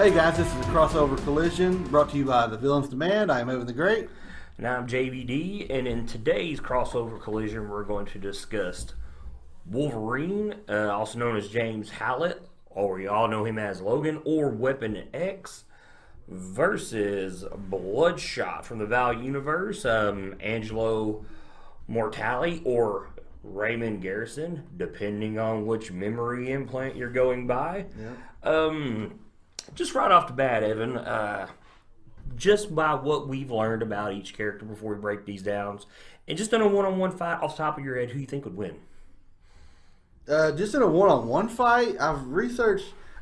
Hey guys, this is a crossover collision brought to you by the Villains Demand. I am Evan the Great. And I'm JVD, and in today's crossover collision, we're going to discuss Wolverine, also known as James Howlett, or you all know him as Logan, or Weapon X, versus Bloodshot from the Valiant universe, Angelo Mortali, or Raymond Garrison, depending on which memory implant you're going by. Yeah. Just right off the bat, Evan, just by what we've learned about each character before we break these down, and just in a one-on-one fight, off the top of your head, who you think would win? Just in a one-on-one fight, I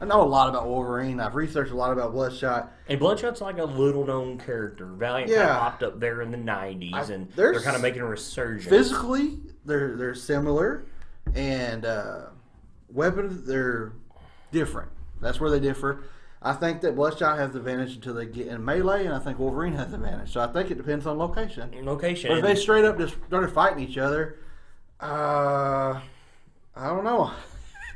know a lot about Wolverine. I've researched a lot about Bloodshot. And Bloodshot's like a little-known character. Valiant kind of popped up there in the 90s, and they're kind of making a resurgence. Physically, they're similar, and weapons, they're different. That's where they differ. I think that Bloodshot has the advantage until they get in melee, and I think Wolverine has the advantage. So I think it depends on location. But if they straight up just started fighting each other, I don't know.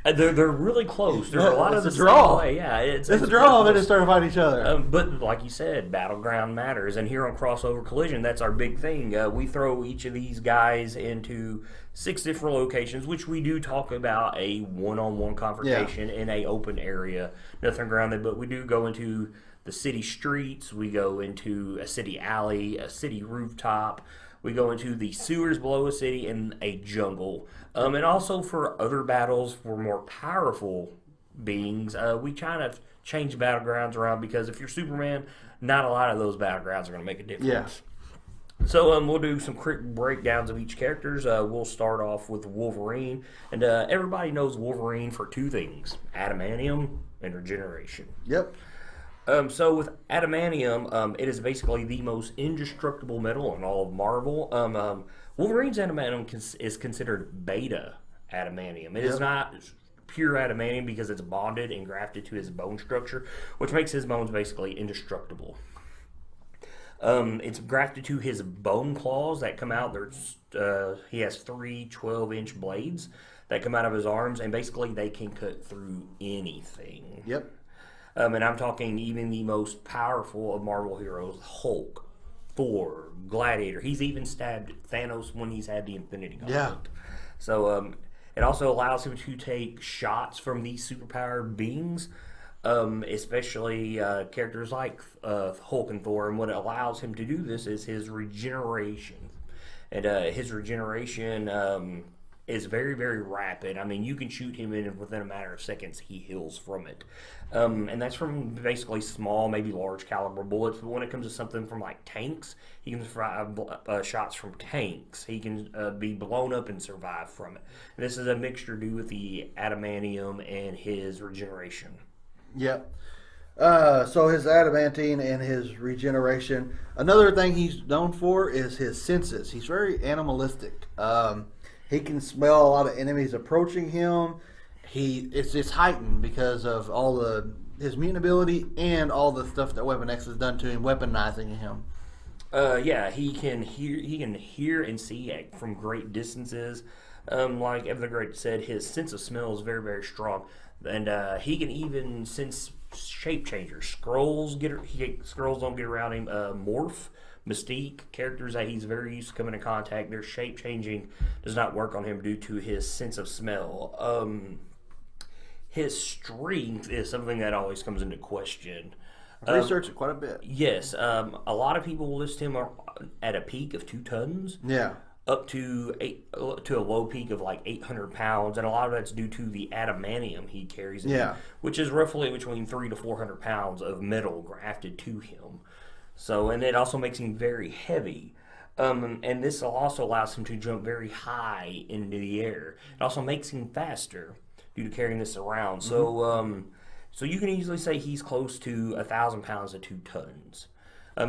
They're really close. There's a lot of the draw. Yeah, it's a draw. They just started fighting each other. But like you said, battleground matters, and here on Crossover Collision, that's our big thing. We throw each of these guys into 6 different locations, which we do talk about a one-on-one confrontation in a open area, nothing grounded. But we do go into the city streets. We go into a city alley, a city rooftop. We go into the sewers below a city and a jungle. And also for other battles, for more powerful beings, we kind of change battlegrounds around because if you're Superman, not a lot of those battlegrounds are going to make a difference. Yeah. So we'll do some quick breakdowns of each characters. We'll start off with Wolverine. And everybody knows Wolverine for 2 things, adamantium and regeneration. Yep. So with adamantium, it is basically the most indestructible metal in all of Marvel. Wolverine's adamantium is considered beta adamantium. It is not pure adamantium because it's bonded and grafted to his bone structure, which makes his bones basically indestructible. It's grafted to his bone claws that come out. He has 3 12-inch blades that come out of his arms, and basically they can cut through anything. Yep. And I'm talking even the most powerful of Marvel heroes, Hulk, Thor, Gladiator. He's even stabbed Thanos when he's had the Infinity Gauntlet. Yeah. So it also allows him to take shots from these superpowered beings, especially characters like Hulk and Thor. And what allows him to do this is his regeneration. And his regeneration is very, very rapid. I mean, you can shoot him in within a matter of seconds, he heals from it. And that's from basically small, maybe large caliber bullets. But when it comes to something from like tanks, he can survive shots from tanks. He can be blown up and survive from it. And this is a mixture due with the adamantium and his regeneration. Yep. So his adamantine and his regeneration. Another thing he's known for is his senses. He's very animalistic. He can smell a lot of enemies approaching him. It's heightened because of his mutant ability and all the stuff that Weapon X has done to him, weaponizing him. He can hear and see from great distances. Like Evan the Great said, his sense of smell is very, very strong, and he can even sense shape changers. Scrolls don't get around him. Morph, Mystique, characters that he's very used to coming in contact, their shape changing does not work on him due to his sense of smell. His strength is something that always comes into question. I've researched it quite a bit. Yes, a lot of people list him at a peak of 2 tons. Yeah. Up to a low peak of like 800 pounds, and a lot of that's due to the adamantium he carries in him, which is roughly between 300 to 400 pounds of metal grafted to him. So, and it also makes him very heavy. And this also allows him to jump very high into the air. It also makes him faster due to carrying this around. Mm-hmm. So you can easily say he's close to 1,000 pounds to 2 tons.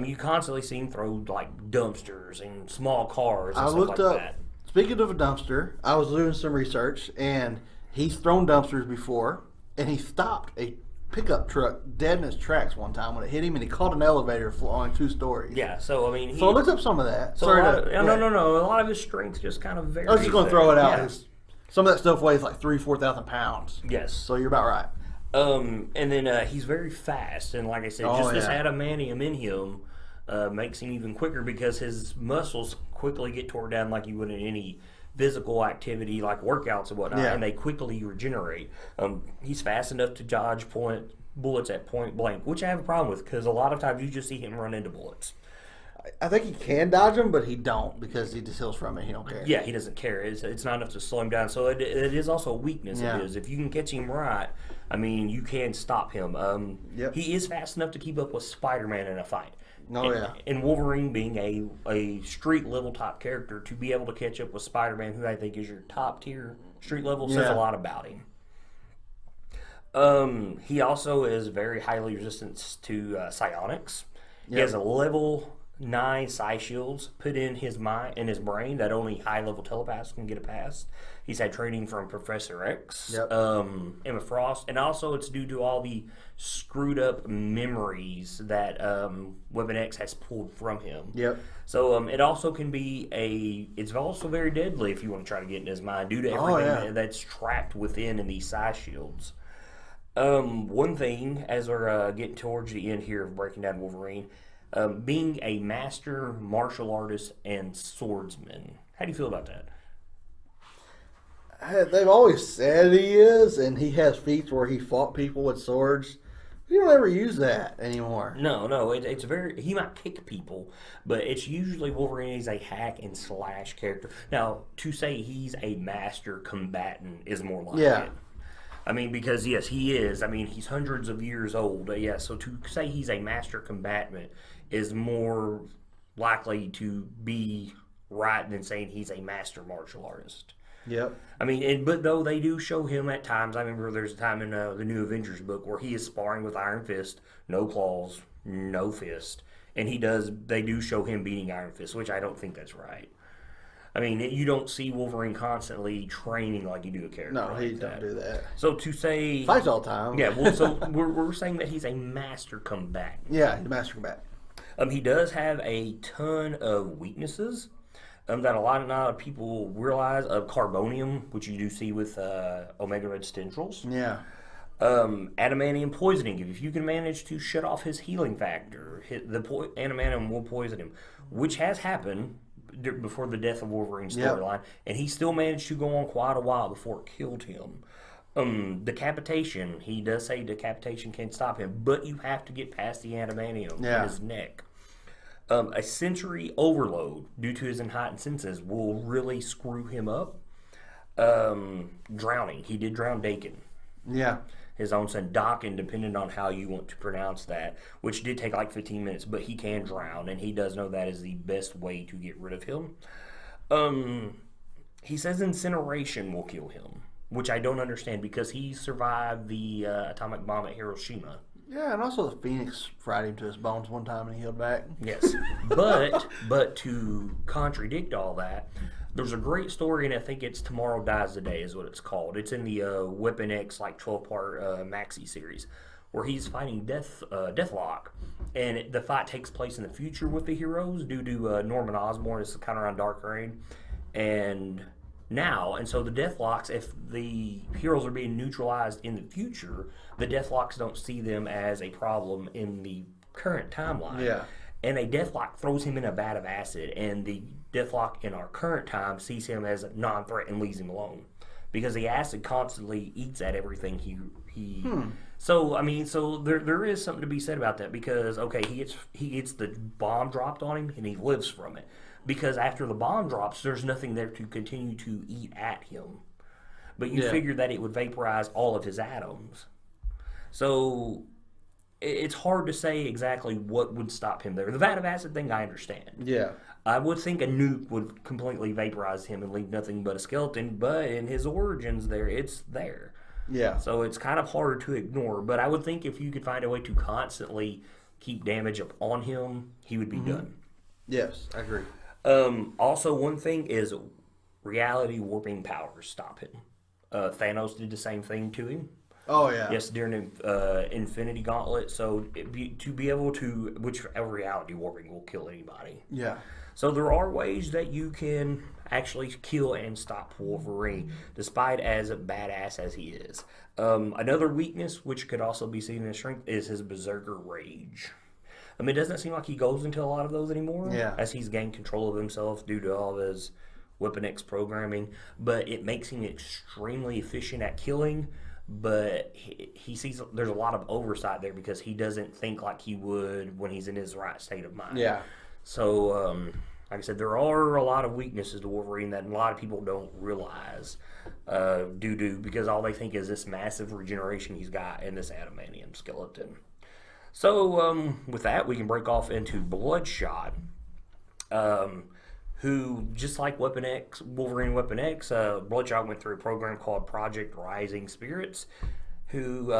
You constantly see him throw like dumpsters and small cars and stuff like that. Speaking of a dumpster, I was doing some research, and he's thrown dumpsters before, and he stopped a pickup truck dead in its tracks one time when it hit him, and he caught an elevator flying 2 stories. Yeah, so I mean, so I looked up some of that. So no. A lot of his strength just kind of varies. I was just going to throw it out. Yeah. Some of that stuff weighs like 4,000 pounds. Yes. So you're about right. And then he's very fast, and like I said, just this adamantium in him makes him even quicker because his muscles quickly get torn down like you would in any physical activity like workouts and whatnot, and they quickly regenerate. He's fast enough to dodge bullets at point blank, which I have a problem with because a lot of times you just see him run into bullets. I think he can dodge them, but he don't because he just heals from it. He don't care. Yeah, he doesn't care. It's not enough to slow him down. So it is also a weakness of his. If you can catch him right, I mean, you can stop him. He is fast enough to keep up with Spider-Man in a fight. And Wolverine being a street level top character, to be able to catch up with Spider-Man, who I think is your top tier street level, says a lot about him. He also is very highly resistant to psionics. He has a level 9 psi shields put in his mind and his brain that only high level telepaths can get it past. He's had training from Professor X, Emma Frost, and also it's due to all the screwed up memories that Weapon X has pulled from him. So it also can be it's also very deadly if you want to try to get into his mind due to everything that's trapped within in these psi shields. One thing, as we're getting towards the end here of breaking down Wolverine, being a master martial artist and swordsman. How do you feel about that? They've always said he is, and he has feats where he fought people with swords. You don't ever use that anymore. No, it's very. He might kick people, but it's usually Wolverine is a hack and slash character. Now, to say he's a master combatant is more like it. I mean, because yes, he is. I mean, he's hundreds of years old. So to say he's a master combatant is more likely to be right than saying he's a master martial artist. I mean, but though they do show him at times. I remember there's a time in the New Avengers book where he is sparring with Iron Fist, no claws, no fist, and they do show him beating Iron Fist, which I don't think that's right. I mean, you don't see Wolverine constantly training like you do a character. No, he don't do that. So to say fights all the time. Yeah, well, so we're saying that he's a master combatant. Yeah, he's a master combatant. He does have a ton of weaknesses that a lot of people realize. Carbonium, which you do see with Omega Red Tendrils. Adamantium poisoning. If you can manage to shut off his healing factor, the adamantium will poison him, which has happened before the death of Wolverine's storyline, and he still managed to go on quite a while before it killed him. Decapitation. He does say decapitation can stop him, but you have to get past the adamantium in his neck. A sensory overload due to his heightened senses will really screw him up. Drowning. He did drown Dakin. His own son, Dakin, depending on how you want to pronounce that, which did take like 15 minutes, but he can drown, and he does know that is the best way to get rid of him. He says incineration will kill him, which I don't understand because he survived the atomic bomb at Hiroshima. Yeah, and also the Phoenix fried him to his bones one time and he healed back. Yes, but to contradict all that, there's a great story, and I think it's Tomorrow Dies Today is what it's called. It's in the Weapon X 12-part maxi series, where he's fighting Deathlock, and the fight takes place in the future with the heroes due to Norman Osborn. It's kind of around Dark Reign, and so the Deathlocks, if the heroes are being neutralized in the future, the Deathlocks don't see them as a problem in the current timeline. And a Deathlock throws him in a vat of acid, and the Deathlock in our current time sees him as a non-threat and leaves him alone because the acid constantly eats at everything he. So I mean, so there is something to be said about that because he gets the bomb dropped on him and he lives from it because after the bomb drops, there's nothing there to continue to eat at him. But you figure that it would vaporize all of his atoms, so. It's hard to say exactly what would stop him there. The vat of acid thing, I understand. I would think a nuke would completely vaporize him and leave nothing but a skeleton, but in his origins it's there. So it's kind of hard to ignore, but I would think if you could find a way to constantly keep damage up on him, he would be done. Yes, I agree. Also, one thing is reality warping powers stop him. Thanos did the same thing to him. Oh yeah. Yes, during the Infinity Gauntlet. So to be able to, whichever reality warping will kill anybody. Yeah. So there are ways that you can actually kill and stop Wolverine, despite as badass as he is. Another weakness, which could also be seen in his strength, is his berserker rage. It doesn't seem like he goes into a lot of those anymore, as he's gained control of himself due to all of his Weapon X programming. But it makes him extremely efficient at killing. But he sees there's a lot of oversight there because he doesn't think like he would when he's in his right state of mind. Yeah. So, like I said, there are a lot of weaknesses to Wolverine that a lot of people don't realize because all they think is this massive regeneration he's got in this adamantium skeleton. So, with that, we can break off into Bloodshot, who, just like Weapon X, Wolverine Weapon X, Bloodshot went through a program called Project Rising Spirits, who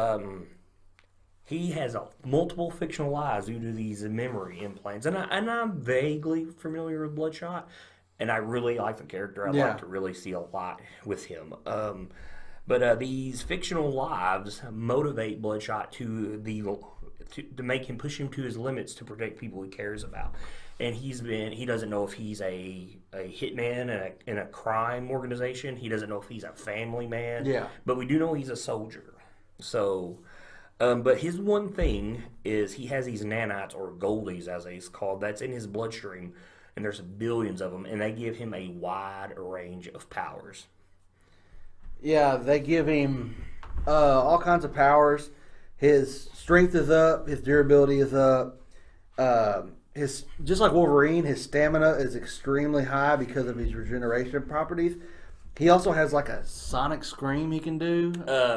he has multiple fictional lives due to these memory implants. And I'm vaguely familiar with Bloodshot, and I really like the character. I'd like to really see a lot with him. But these fictional lives motivate Bloodshot to make him push him to his limits to protect people he cares about. And he doesn't know if he's a hitman in a crime organization. He doesn't know if he's a family man. Yeah. But we do know he's a soldier. So, but his one thing is he has these nanites, or goldies as it's called, that's in his bloodstream. And there's billions of them. And they give him a wide range of powers. Yeah, they give him all kinds of powers. His strength is up. His durability is up. Just like Wolverine, his stamina is extremely high because of his regeneration properties. He also has like a sonic scream he can do.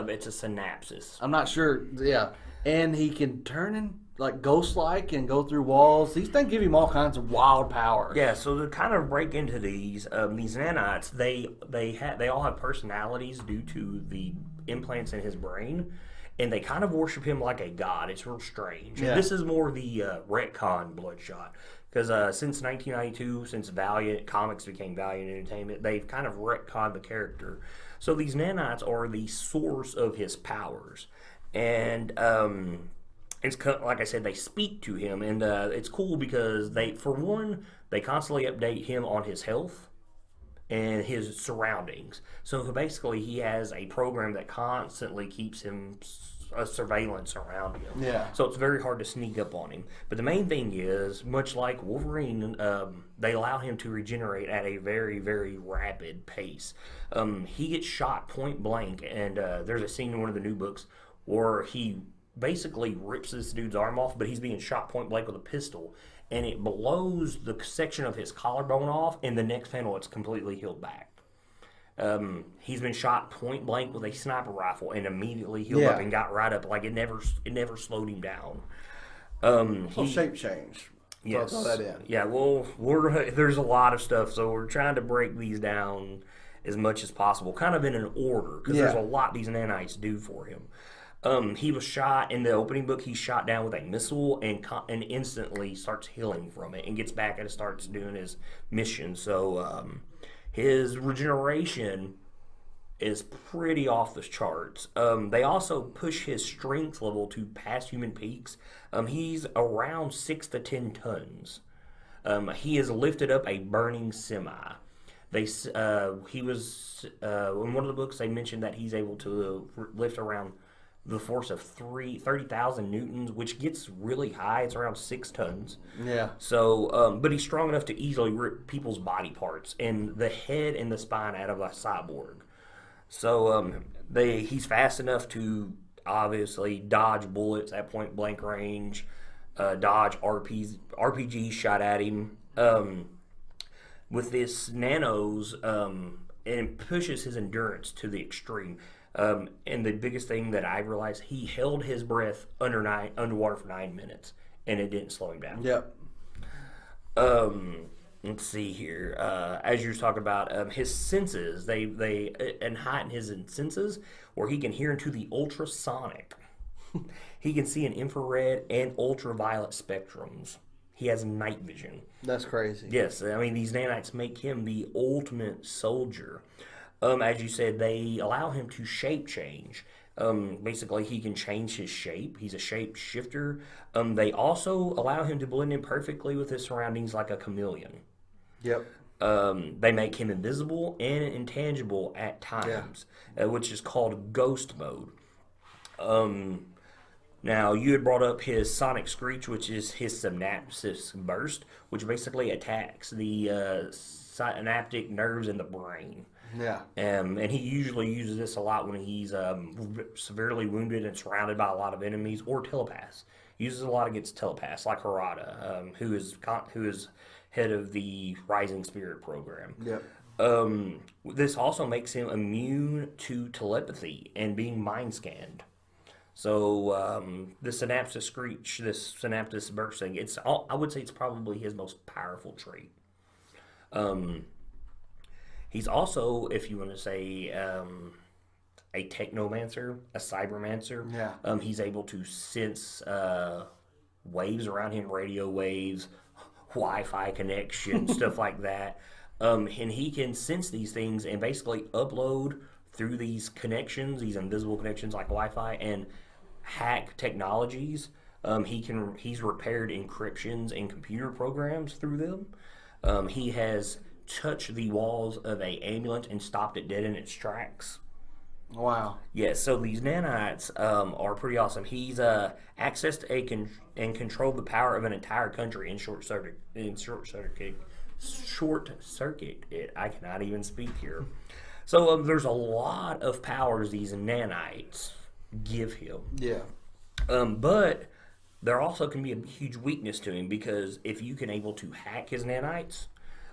It's a synapsis. I'm not sure. Yeah, and he can turn in like ghost-like and go through walls. These things give him all kinds of wild powers. Yeah, so to kind of break into these nanites, they all have personalities due to the implants in his brain. And they kind of worship him like a god. It's real strange. Yeah. And this is more the retcon Bloodshot. Because since 1992, since Valiant Comics became Valiant Entertainment, they've kind of retconned the character. So these nanites are the source of his powers. And it's like I said, they speak to him. And it's cool because they constantly update him on his health and his surroundings. So basically he has a program that constantly keeps him a surveillance around him. Yeah. So it's very hard to sneak up on him. But the main thing is, much like Wolverine, they allow him to regenerate at a very, very rapid pace. He gets shot point blank, and there's a scene in one of the new books where he basically rips this dude's arm off, but he's being shot point blank with a pistol. And it blows the section of his collarbone off, and the next panel it's completely healed back. He's been shot point blank with a sniper rifle and immediately healed up and got right up. Like it never slowed him down. Shape change. Yes. Throw that in. Yeah, well, there's a lot of stuff, so we're trying to break these down as much as possible, kind of in an order, because there's a lot these nanites do for him. He was shot in the opening book. He's shot down with a missile and instantly starts healing from it and gets back and starts doing his mission. So his regeneration is pretty off the charts. They also push his strength level to past human peaks. He's around 6 to 10 tons. He has lifted up a burning semi. He was in one of the books. They mentioned that he's able to lift around the force of 30,000 newtons, which gets really high. It's around 6 tons. Yeah. So, but he's strong enough to easily rip people's body parts and the head and the spine out of a cyborg. So, he's fast enough to obviously dodge bullets at point blank range, dodge RPGs shot at him. With this nanos, and it pushes his endurance to the extreme. And the biggest thing that I realized, he held his breath underwater for 9 minutes, and it didn't slow him down. Yep. Let's see here. As you were talking about, his senses, they heighten his senses, where he can hear into the ultrasonic. He can see in infrared and ultraviolet spectrums. He has night vision. That's crazy. Yes, I mean, these nanites make him the ultimate soldier. As you said, they allow him to shape change. Basically, he can change his shape. He's a shape shifter. They also allow him to blend in perfectly with his surroundings like a chameleon. Yep. They make him invisible and intangible at times, which is called ghost mode. Now, you had brought up his sonic screech, which is his synapsis burst, which basically attacks the synaptic nerves in the brain. Yeah. And he usually uses this a lot when he's severely wounded and surrounded by a lot of enemies or telepaths. He uses it a lot against telepaths, like Harada, who is head of the Rising Spirit program. Yep. This also makes him immune to telepathy and being mind scanned. So the synapsis screech, this synapsis burst thing, I would say it's probably his most powerful trait. He's also, if you want to say, a technomancer, a cybermancer. Yeah. He's able to sense waves around him, radio waves, Wi-Fi connection, stuff like that. And he can sense these things and basically upload through these connections, these invisible connections like Wi-Fi, and hack technologies. He's repaired encryptions and computer programs through them. He has touched the walls of a ambulance and stopped it dead in its tracks. Wow. Yes, so these nanites are pretty awesome. He's accessed and controlled the power of an entire country in short circuit. I cannot even speak here. So there's a lot of powers these nanites give him. Yeah. But there also can be a huge weakness to him, because if you can able to hack his nanites,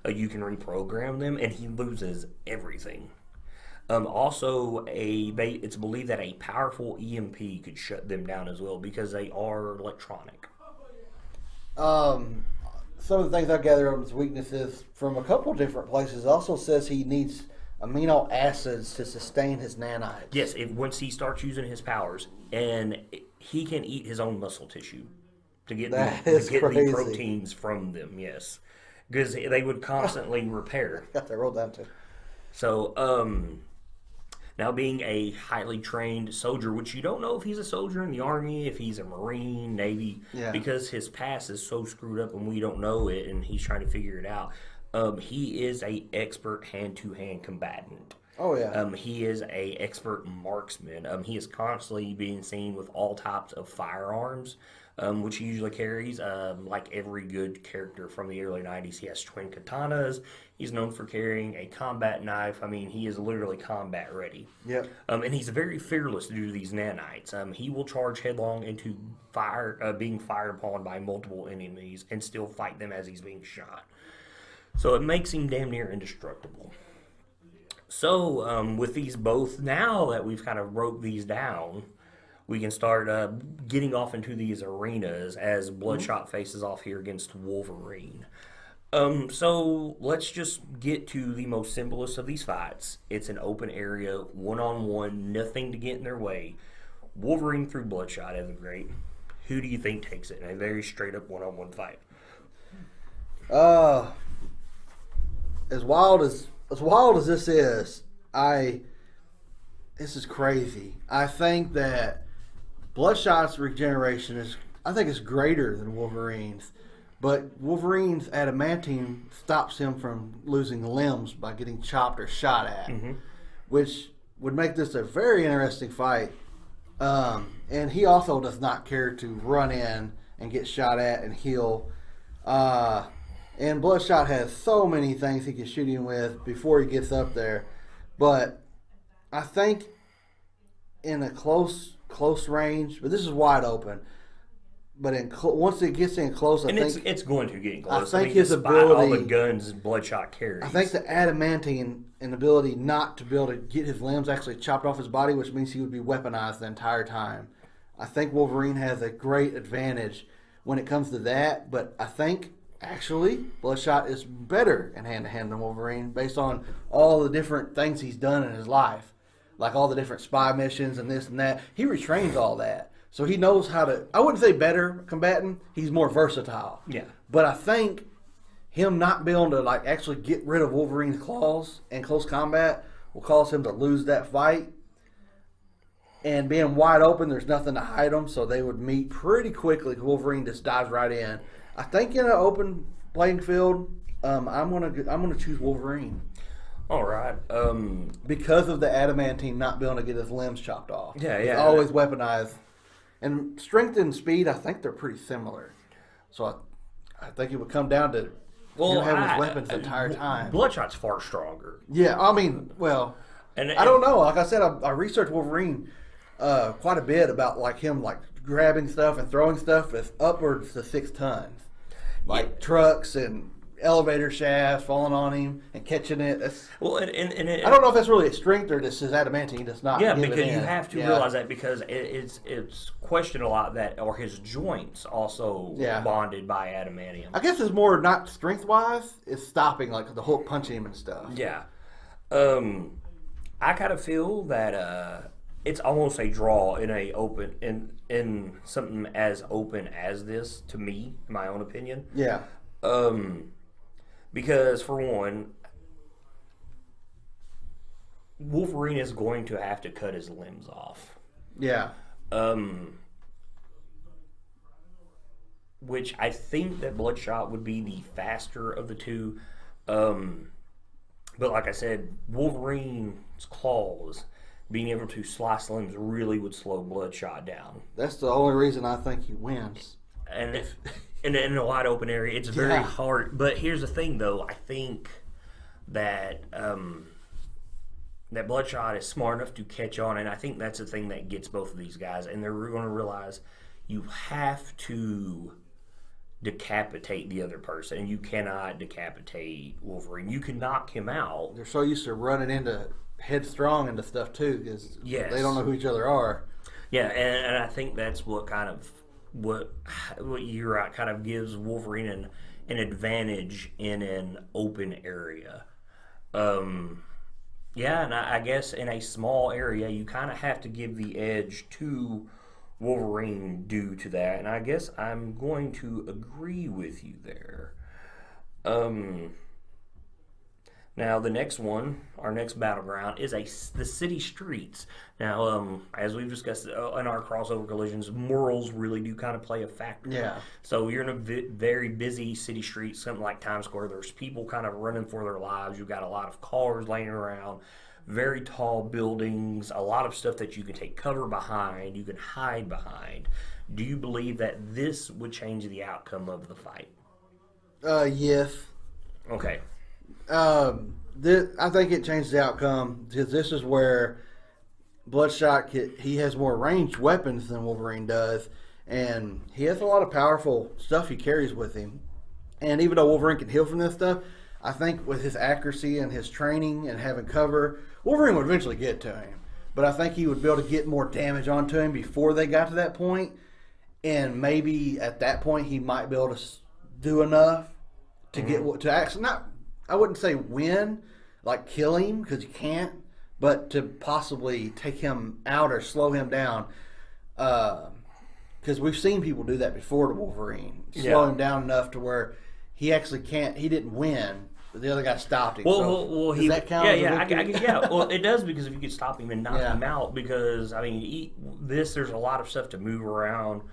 you can reprogram them, and he loses everything. Also, it's believed that a powerful EMP could shut them down as well, because they are electronic. Some of the things I gather on his weaknesses from a couple different places also says he needs amino acids to sustain his nanites. Yes, once he starts using his powers, and he can eat his own muscle tissue to get the proteins from them. Yes, because they would constantly repair. Got that rolled down too. So, now being a highly trained soldier, which you don't know if he's a soldier in the Army, if he's a Marine, Navy, because his past is so screwed up and we don't know it, and he's trying to figure it out. He is a expert hand-to-hand combatant. Oh, yeah. He is a expert marksman. He is constantly being seen with all types of firearms, which he usually carries. Like every good character from the early 90s, he has twin katanas. He's known for carrying a combat knife. I mean, he is literally combat ready. Yep. And he's very fearless due to these nanites. He will charge headlong into being fired upon by multiple enemies and still fight them as he's being shot. So it makes him damn near indestructible. So with these both, now that we've kind of broke these down, we can start getting off into these arenas as Bloodshot faces off here against Wolverine. So let's just get to the most simplest of these fights. It's an open area, one-on-one, nothing to get in their way. Wolverine through Bloodshot as a great. Who do you think takes it in a very straight-up one-on-one fight? As wild as this is, this is crazy. I think that Bloodshot's regeneration is greater than Wolverine's, but Wolverine's adamantine stops him from losing limbs by getting chopped or shot at, which would make this a very interesting fight. And he also does not care to run in and get shot at and heal. And Bloodshot has so many things he can shoot him with before he gets up there. But I think in a close range, but this is wide open. But once it gets in close, I think it's going to get close. I think his ability, all the guns Bloodshot carries. I think the adamantine and ability not to be able to get his limbs actually chopped off his body, which means he would be weaponized the entire time. I think Wolverine has a great advantage when it comes to that. But I think actually Bloodshot is better in hand-to-hand than Wolverine based on all the different things he's done in his life, like all the different spy missions and this and that. He retrains all that. So he knows how to, I wouldn't say better combatant, he's more versatile. Yeah. But I think him not being able to like actually get rid of Wolverine's claws in close combat will cause him to lose that fight. and being wide open, there's nothing to hide them, so they would meet pretty quickly. Wolverine just dives right in. I think in an open playing field, I'm gonna choose Wolverine. All right. Because of the adamantine not being able to get his limbs chopped off. Yeah. It's always weaponized. And strength and speed, I think they're pretty similar. So I think it would come down to him having his weapons the entire time. Bloodshot's far stronger. Yeah, I mean, well, And I don't know. Like I said, I researched Wolverine quite a bit about like him like grabbing stuff and throwing stuff that's upwards to 6 tons. Like trucks and elevator shafts falling on him and catching it. That's, I don't know if that's really a strength or just his adamantine does not. Yeah, give because it you in. have to realize that because it's questioned a lot that or his joints also bonded by adamantium. I guess it's more not strength wise, it's stopping like the Hulk punching him and stuff. Yeah. I kind of feel that it's almost a draw in a open in something as open as this to me, in my own opinion. Yeah. Because for one, Wolverine is going to have to cut his limbs off. Yeah. Which I think that Bloodshot would be the faster of the two. But like I said, Wolverine's claws, being able to slice limbs, really would slow Bloodshot down. That's the only reason I think he wins. And if in a wide open area, it's very hard. But here's the thing, though. I think that that Bloodshot is smart enough to catch on, and I think that's the thing that gets both of these guys. And they're going to realize you have to decapitate the other person, and you cannot decapitate Wolverine. You can knock him out. They're so used to running into headstrong into stuff too, because they don't know who each other are. Yeah, and I think that's what kind of what you're right kind of gives Wolverine an advantage in an open area. Yeah, and I guess in a small area you kind of have to give the edge to Wolverine due to that, and I guess I'm going to agree with you there. Now the next one, our next battleground, is the city streets. Now, as we've discussed in our crossover collisions, morals really do kind of play a factor. Yeah. So you're in a very busy city street, something like Times Square. There's people kind of running for their lives. You've got a lot of cars laying around, very tall buildings, a lot of stuff that you can take cover behind, you can hide behind. Do you believe that this would change the outcome of the fight? Yes. Okay. I think it changed the outcome because this is where Bloodshot he has more ranged weapons than Wolverine does, and he has a lot of powerful stuff he carries with him. And even though Wolverine can heal from this stuff, I think with his accuracy and his training and having cover, Wolverine would eventually get to him. But I think he would be able to get more damage onto him before they got to that point, and maybe at that point he might be able to do enough to get to actually not. I wouldn't say win, like kill him, because you can't, but to possibly take him out or slow him down. Because we've seen people do that before to Wolverine. Slow him down enough to where he actually can't, he didn't win, but the other guy stopped him. Well, does that count? Yeah. Well, it does, because if you could stop him and knock him out, because, I mean, there's a lot of stuff to move around.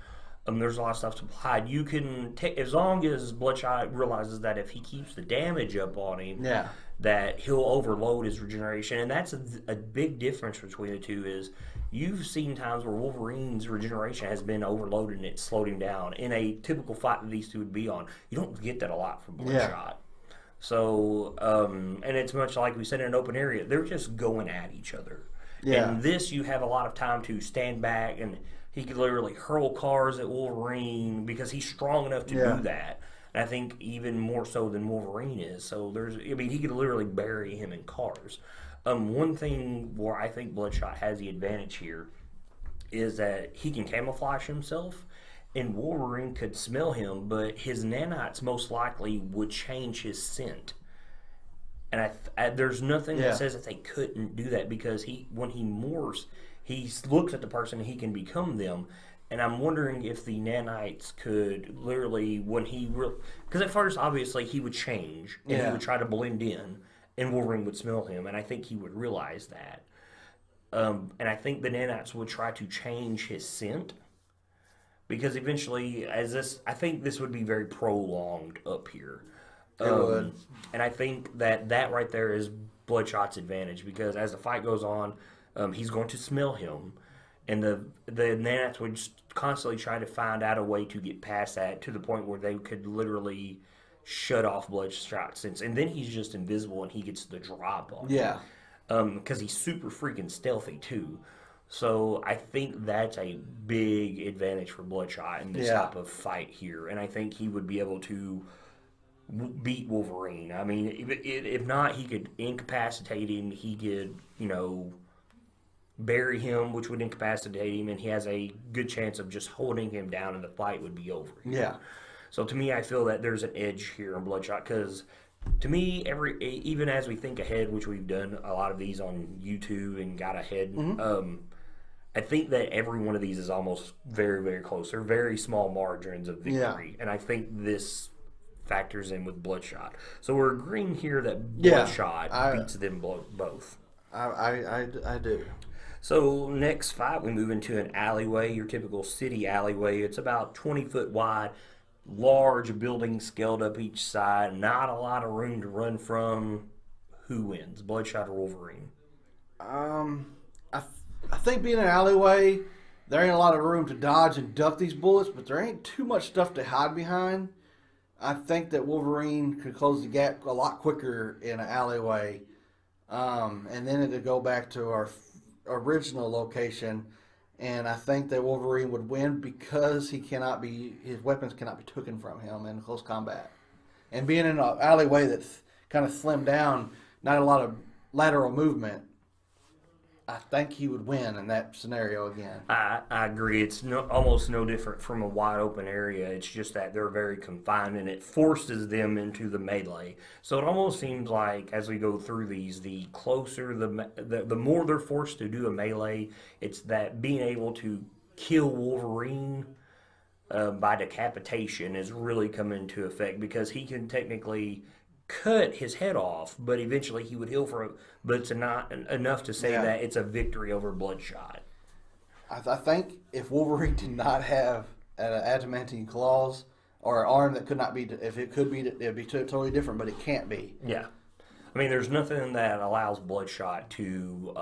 There's a lot of stuff to hide. You can take, as long as Bloodshot realizes that if he keeps the damage up on him, that he'll overload his regeneration. And that's a big difference between the two. Is you've seen times where Wolverine's regeneration has been overloaded and it slowed him down. In a typical fight that these two would be on, you don't get that a lot from Bloodshot. So, and it's much like we said in an open area, they're just going at each other. Yeah. And this, you have a lot of time to stand back, and he could literally hurl cars at Wolverine because he's strong enough to do that. And I think even more so than Wolverine is. So he could literally bury him in cars. One thing where I think Bloodshot has the advantage here is that he can camouflage himself, and Wolverine could smell him, but his nanites most likely would change his scent. And there's nothing that says that they couldn't do that, because when he morphs, he looks at the person and he can become them. And I'm wondering if the nanites could literally, because at first, obviously, he would change, and he would try to blend in, and Wolverine would smell him, and I think he would realize that. And I think the nanites would try to change his scent. Because eventually, I think this would be very prolonged up here. It would. And I think that right there is Bloodshot's advantage, because as the fight goes on, he's going to smell him, and the nanites would just constantly try to find out a way to get past that, to the point where they could literally shut off Bloodshot's sense, and then he's just invisible and he gets the drop on him. Because he's super freaking stealthy too. So I think that's a big advantage for Bloodshot in this type of fight here, and I think he would be able to beat Wolverine. I mean, if not, he could incapacitate him. He could, bury him, which would incapacitate him, and he has a good chance of just holding him down, and the fight would be over. Yeah. So to me, I feel that there's an edge here in Bloodshot, because to me, even as we think ahead, which we've done a lot of these on YouTube and got ahead, I think that every one of these is almost very, very close. They're very small margins of victory, and I think this factors in with Bloodshot. So we're agreeing here that Bloodshot beats them both. I do. So next fight, we move into an alleyway, your typical city alleyway. It's about 20 foot wide, large buildings scaled up each side, not a lot of room to run from. Who wins, Bloodshot or Wolverine? I think being an alleyway, there ain't a lot of room to dodge and duck these bullets, but there ain't too much stuff to hide behind. I think that Wolverine could close the gap a lot quicker in an alleyway, and then it'd go back to our original location. And I think that Wolverine would win because his weapons cannot be taken from him in close combat. And being in an alleyway that's kind of slimmed down, not a lot of lateral movement, I think he would win in that scenario again. I agree. It's almost no different from a wide open area. It's just that they're very confined, and it forces them into the melee. So it almost seems like as we go through these, the closer, the more they're forced to do a melee, it's that being able to kill Wolverine by decapitation is really come into effect, because he can technically cut his head off, but eventually he would heal for it. But it's not enough to say that it's a victory over Bloodshot. I think if Wolverine did not have adamantine claws or an arm that could not be, if it could be, it'd be totally different, but it can't be. Yeah. I mean, there's nothing that allows Bloodshot to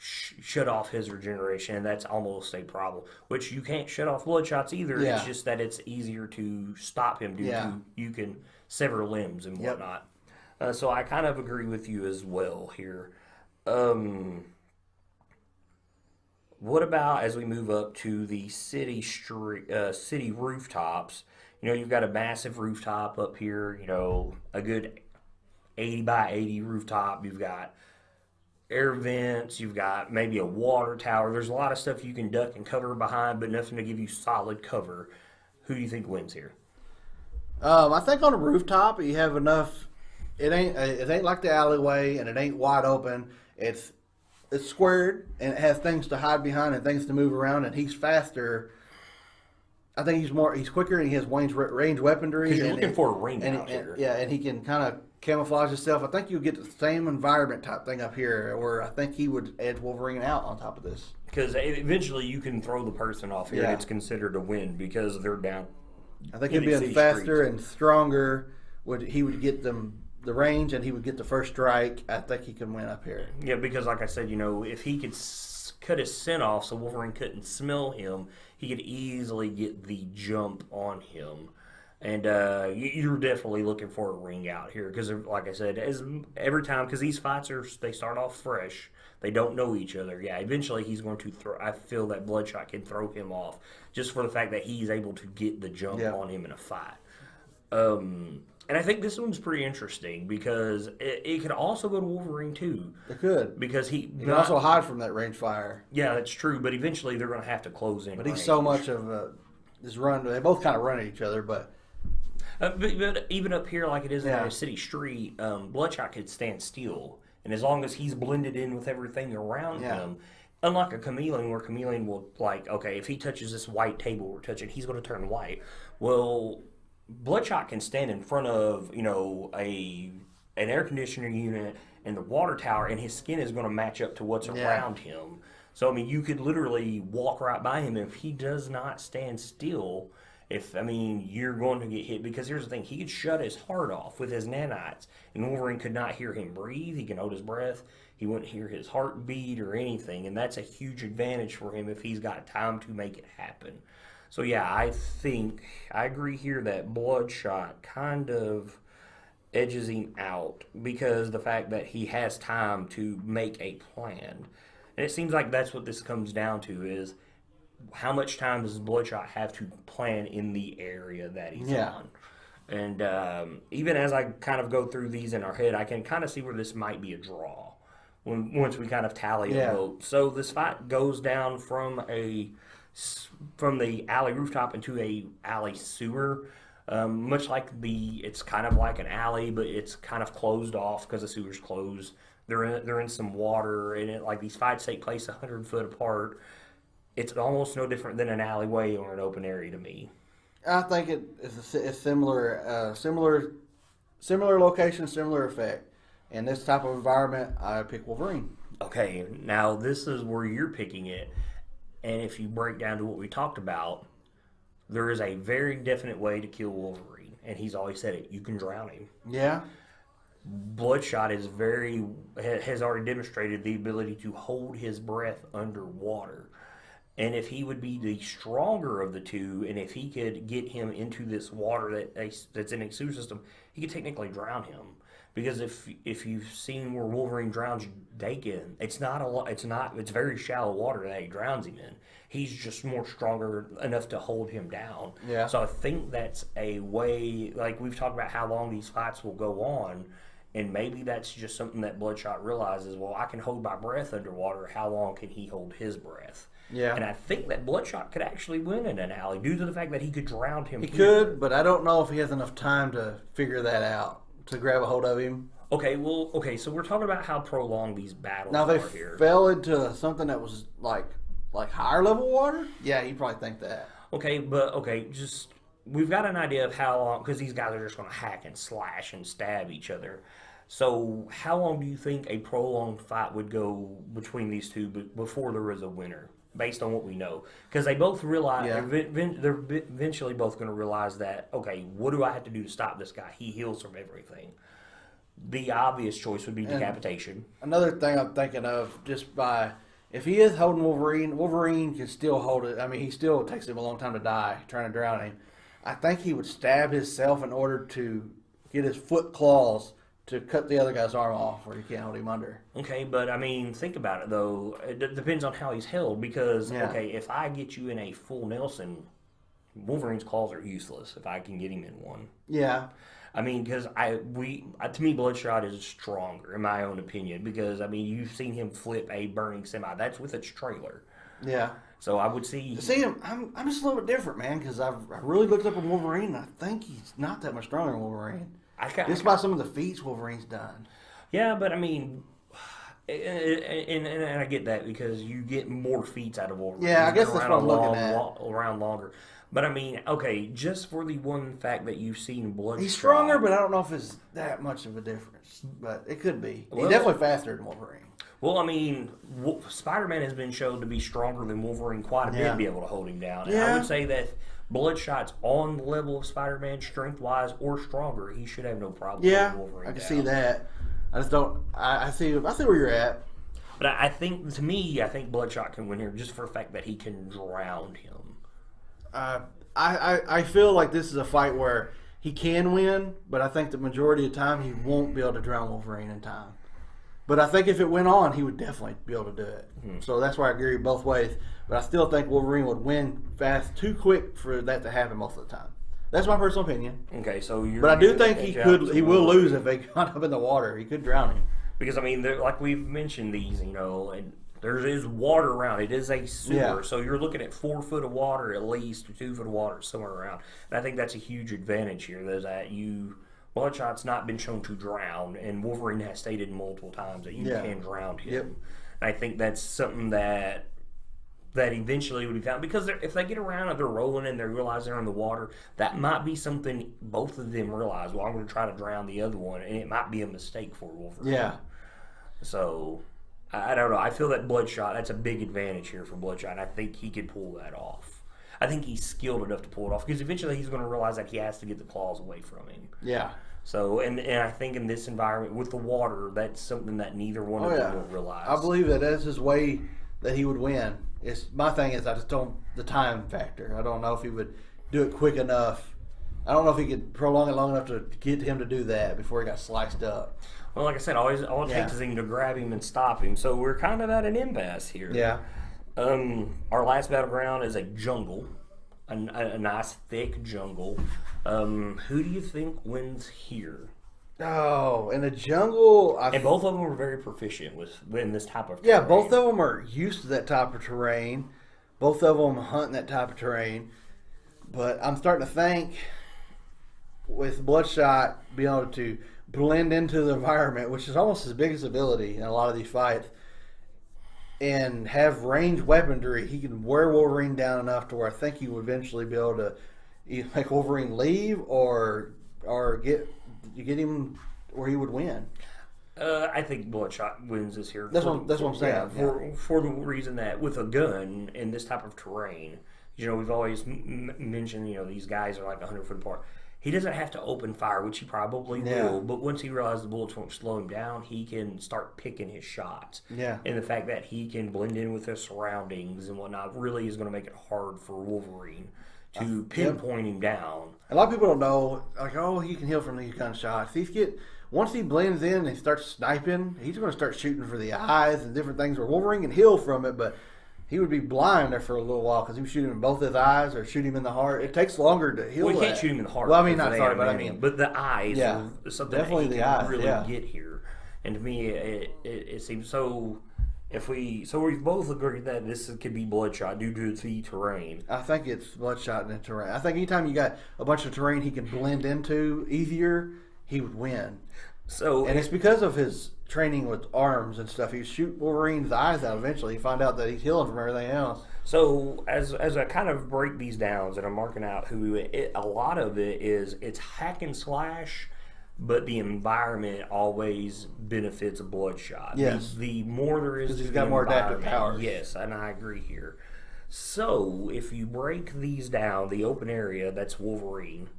shut off his regeneration, and that's almost a problem. Which you can't shut off Bloodshot's either. Yeah. It's just that it's easier to stop him due to you can sever limbs and whatnot. So I kind of agree with you as well here. What about as we move up to the city rooftops? You've got a massive rooftop up here. A good 80 by 80 rooftop. You've got air vents, you've got maybe a water tower. There's a lot of stuff you can duck and cover behind, but nothing to give you solid cover. Who do you think wins here? I think on a rooftop you have enough. It ain't like the alleyway, and it ain't wide open. It's squared, and it has things to hide behind and things to move around. And he's faster. I think he's quicker, and he has Wein's range weaponry. Because you're looking for a ring out here. And he can kind of camouflage himself. I think you'll get the same environment type thing up here, where I think he would edge Wolverine out on top of this. Because eventually you can throw the person off here, and it's considered a win because they're down. I think he'd be faster and stronger. He would get the range, and he would get the first strike. I think he can win up here. Yeah, because like I said, if he could cut his scent off so Wolverine couldn't smell him, he could easily get the jump on him. And you're definitely looking for a ring out here because, like I said, every time, because these fights they start off fresh. They don't know each other. Yeah, eventually he's going to throw. I feel that Bloodshot can throw him off just for the fact that he's able to get the jump on him in a fight. And I think this one's pretty interesting because it could also go to Wolverine too. It could. Because he can also hide from that range fire. Yeah, that's true. But eventually they're going to have to close in. But he's so much of this run. They both kind of run at each other, but. But even up here, like it is in a city street, Bloodshot could stand still. And as long as he's blended in with everything around him, unlike a chameleon, where chameleon will, if he touches this white table we're touching, he's going to turn white. Well, Bloodshot can stand in front of, an air conditioner unit in the water tower, and his skin is going to match up to what's around him. So, I mean, you could literally walk right by him, and if he does not stand still, you're going to get hit. Because here's the thing, he could shut his heart off with his nanites, and Wolverine could not hear him breathe. He can hold his breath. He wouldn't hear his heartbeat or anything, and that's a huge advantage for him if he's got time to make it happen. So, yeah, I agree here that Bloodshot kind of edges him out because the fact that he has time to make a plan. And it seems like that's what this comes down to is how much time does Bloodshot have to plan in the area that he's on. And even as I kind of go through these in our head, I can kind of see where this might be a draw once we kind of tally a vote. So this fight goes down from the alley rooftop into a alley sewer. Much like it's kind of like an alley, but it's kind of closed off because the sewer's closed. They're in some water, and these fights take place 100 foot apart. It's almost no different than an alleyway or an open area to me. I think it's similar location, similar effect. In this type of environment, I pick Wolverine. Okay, now this is where you're picking it, and if you break down to what we talked about, there is a very definite way to kill Wolverine, and he's always said it. You can drown him. Yeah. Bloodshot has already demonstrated the ability to hold his breath underwater. And if he would be the stronger of the two, and if he could get him into this water that's in a sewer system, he could technically drown him. Because if you've seen where Wolverine drowns Dakin, it's very shallow water that he drowns him in. He's just more stronger enough to hold him down. Yeah. So I think that's a way, like we've talked about how long these fights will go on, and maybe that's just something that Bloodshot realizes, well, I can hold my breath underwater, how long can he hold his breath? Yeah. And I think that Bloodshot could actually win in an alley due to the fact that he could drown him. He could, but I don't know if he has enough time to figure that out, to grab a hold of him. Okay, so we're talking about how prolonged these battles now, are if here. they fell into something that was like higher level water, yeah, you'd probably think that. Just we've got an idea of how long, because these guys are just going to hack and slash and stab each other. So how long do you think a prolonged fight would go between these two before there is a winner, based on what we know? Because they both realize, they're eventually both going to realize that, okay, what do I have to do to stop this guy? He heals from everything. The obvious choice would be decapitation. Another thing I'm thinking of, if he is holding Wolverine can still hold it. I mean, he still takes him a long time to die, trying to drown him. I think he would stab himself in order to get his foot claws to cut the other guy's arm off where he can't hold him under. Okay, but I mean, think about it though. It depends on how he's held because, if I get you in a full Nelson, Wolverine's claws are useless if I can get him in one. Yeah. I mean, because to me, Bloodshot is stronger in my own opinion. Because I mean, you've seen him flip a burning semi. That's with its trailer. Yeah. So I would see. See him. I'm just a little bit different, man. Because I really looked up on Wolverine. And I think he's not that much stronger than Wolverine. Just by some of the feats Wolverine's done. Yeah, but I mean, and I get that because you get more feats out of Wolverine. Yeah, I guess that's what I'm looking at. Around longer. But I mean, okay, just for the one fact that you've seen Bloodshot. He's stronger, but I don't know if it's that much of a difference. But it could be. He's definitely faster than Wolverine. Well, I mean, Spider-Man has been shown to be stronger than Wolverine quite a bit to be able to hold him down. And I would say that Bloodshot's on the level of Spider-Man strength-wise or stronger. He should have no problem with Wolverine I can see that. I just don't. I see where you're at. But I think Bloodshot can win here just for the fact that he can drown him. I feel like this is a fight where he can win, but I think the majority of the time he won't be able to drown Wolverine in time. But I think if it went on, he would definitely be able to do it. Mm-hmm. So that's why I agree both ways. But I still think Wolverine would win fast, too quick for that to happen most of the time. That's my personal opinion. Okay, so you're. But I do think he will lose if they got up in the water. He could drown him. Because I mean, like we've mentioned these, and there is water around. It is a sewer, so you're looking at 4 foot of water at least, or 2 foot of water somewhere around. And I think that's a huge advantage here. Is that Bloodshot's not been shown to drown, and Wolverine has stated multiple times that you can drown him. Yep. And I think that's something that eventually would be found, because if they get around and they're rolling and they realize they're in the water, that might be something both of them realize. Well, I'm going to try to drown the other one, and it might be a mistake for Wolverine. Yeah. So I don't know. I feel that Bloodshot, that's a big advantage here for Bloodshot. I think he could pull that off. I think he's skilled enough to pull it off because eventually he's going to realize that he has to get the claws away from him. Yeah. So, and I think in this environment with the water, that's something that neither one of them will realize. I believe that that's his way that he would win. My thing is I just don't, the time factor. I don't know if he would do it quick enough. I don't know if he could prolong it long enough to get him to do that before he got sliced up. Well, like I said, all it takes is him to grab him and stop him. So we're kind of at an impasse here. Yeah. Our last battleground is a jungle, a nice thick jungle. Who do you think wins here? Oh, in the jungle, and both of them are very proficient in this type of terrain. Yeah, both of them are used to that type of terrain. Both of them hunt that type of terrain. But I'm starting to think with Bloodshot being able to blend into the environment, which is almost his biggest ability in a lot of these fights, and have ranged weaponry, he can wear Wolverine down enough to where I think he would eventually be able to either make Wolverine leave or get him where he would win. I think Bloodshot wins this here. That's what I'm saying. Yeah, for the reason that with a gun in this type of terrain, we've always mentioned, these guys are like 100 foot apart. He doesn't have to open fire, which he probably will, but once he realizes the bullets won't slow him down, he can start picking his shots. Yeah. And the fact that he can blend in with the surroundings and whatnot really is going to make it hard for Wolverine to pinpoint him down. A lot of people don't know, like, he can heal from these kind of shots. Once he blends in and starts sniping, he's going to start shooting for the eyes and different things where Wolverine can heal from it, but he would be blind there for a little while because he would shoot him in both his eyes or shoot him in the heart. It takes longer to heal. Well, you can't shoot him in the heart. Well, I mean, not sorry, but I mean, but the eyes, are something definitely that he the can eyes, really get here. And to me, it seems so. We've both agreed that this could be Bloodshot due to the terrain. I think it's Bloodshot in the terrain. I think anytime you got a bunch of terrain he can blend into easier, he would win. And it's because of his training with arms and stuff. He shoot Wolverine's eyes out eventually. You find out that he's healing from everything else. So as I kind of break these down and I'm marking out a lot of it is it's hack and slash, but the environment always benefits a Bloodshot. Yes. The more there is, because he's got more adaptive powers. Yes, and I agree here. So if you break these down, the open area, that's Wolverine.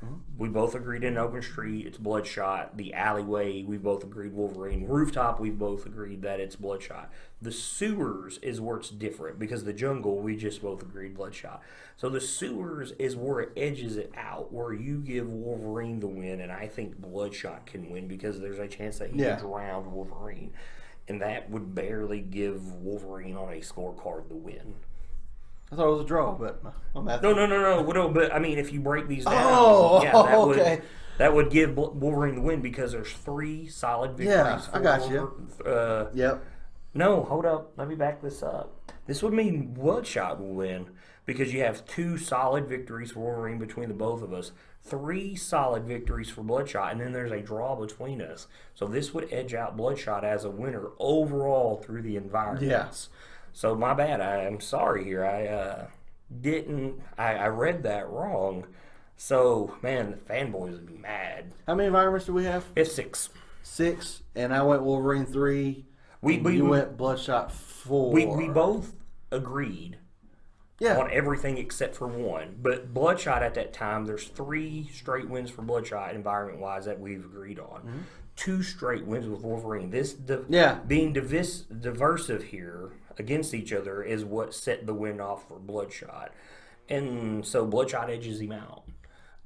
Mm-hmm. We both agreed in open street, it's Bloodshot. The alleyway, we both agreed Wolverine. Rooftop, we both agreed that it's Bloodshot. The sewers is where it's different because the jungle, we just both agreed Bloodshot. So the sewers is where it edges it out, where you give Wolverine the win, and I think Bloodshot can win because there's a chance that he could drown Wolverine. And that would barely give Wolverine on a scorecard the win. I thought it was a draw, but No. But I mean, if you break these down, okay. That would give Wolverine the win because there's 3 solid victories. Yeah, I got you. Yep. No, hold up. Let me back this up. This would mean Bloodshot will win because you have 2 solid victories for Wolverine between the both of us, 3 solid victories for Bloodshot, and then there's a draw between us. So this would edge out Bloodshot as a winner overall through the environments. Yeah. So my bad. I'm sorry here. I read that wrong. So, man, the fanboys would be mad. How many environments do we have? It's 6. 6, and I went Wolverine 3. You went Bloodshot 4. We both agreed on everything except for 1. But Bloodshot at that time, there's 3 straight wins for Bloodshot environment-wise that we've agreed on. Mm-hmm. 2 straight wins with Wolverine. Being diversive here against each other is what set the win off for Bloodshot. And so Bloodshot edges him out.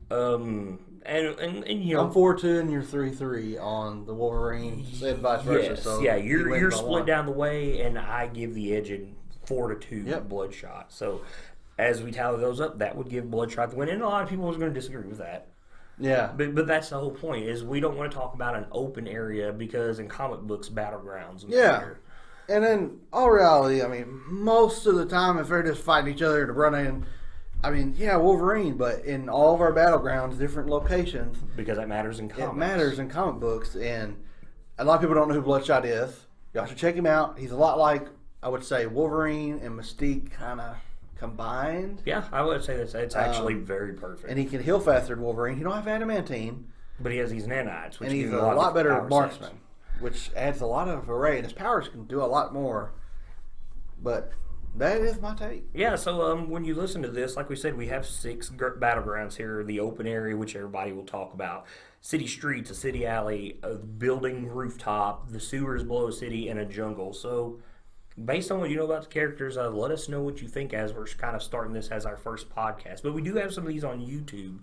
And I'm 4-2 and you're 3-3 on the Wolverine and vice versa. Yes, so you're split down the way, and I give the edge in 4-2 Bloodshot. So as we tally those up, that would give Bloodshot the win. And a lot of people are going to disagree with that. Yeah. But that's the whole point, is we don't want to talk about an open area because in comic books, battlegrounds. And in all reality, I mean, most of the time, if they're just fighting each other to run in, Wolverine, but in all of our battlegrounds, different locations. Because that matters in comics. It matters in comic books, and a lot of people don't know who Bloodshot is. Y'all should check him out. He's a lot like, I would say, Wolverine and Mystique kind of combined. Yeah, I would say it's actually very perfect. And he can heal faster than Wolverine. He don't have adamantine. But he has these nanites, which and he's a lot better marksman. which adds a lot of array, and his powers can do a lot more. But that is my take. Yeah, so when you listen to this, like we said, we have 6 battlegrounds here. The open area, which everybody will talk about. City streets, a city alley, a building rooftop, the sewers below a city, and a jungle. So based on what you know about the characters, let us know what you think as we're kind of starting this as our first podcast. But we do have some of these on YouTube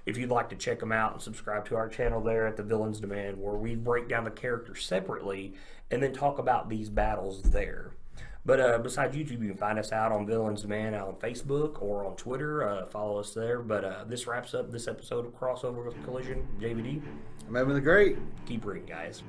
if you'd like to check them out and subscribe to our channel there at The Villain's Demand, where we break down the characters separately and then talk about these battles there. But besides YouTube, you can find us out on Villains Demand out on Facebook or on Twitter. Follow us there. But this wraps up this episode of Crossover with Collision. JVD. I'm having the great. Keep reading, guys.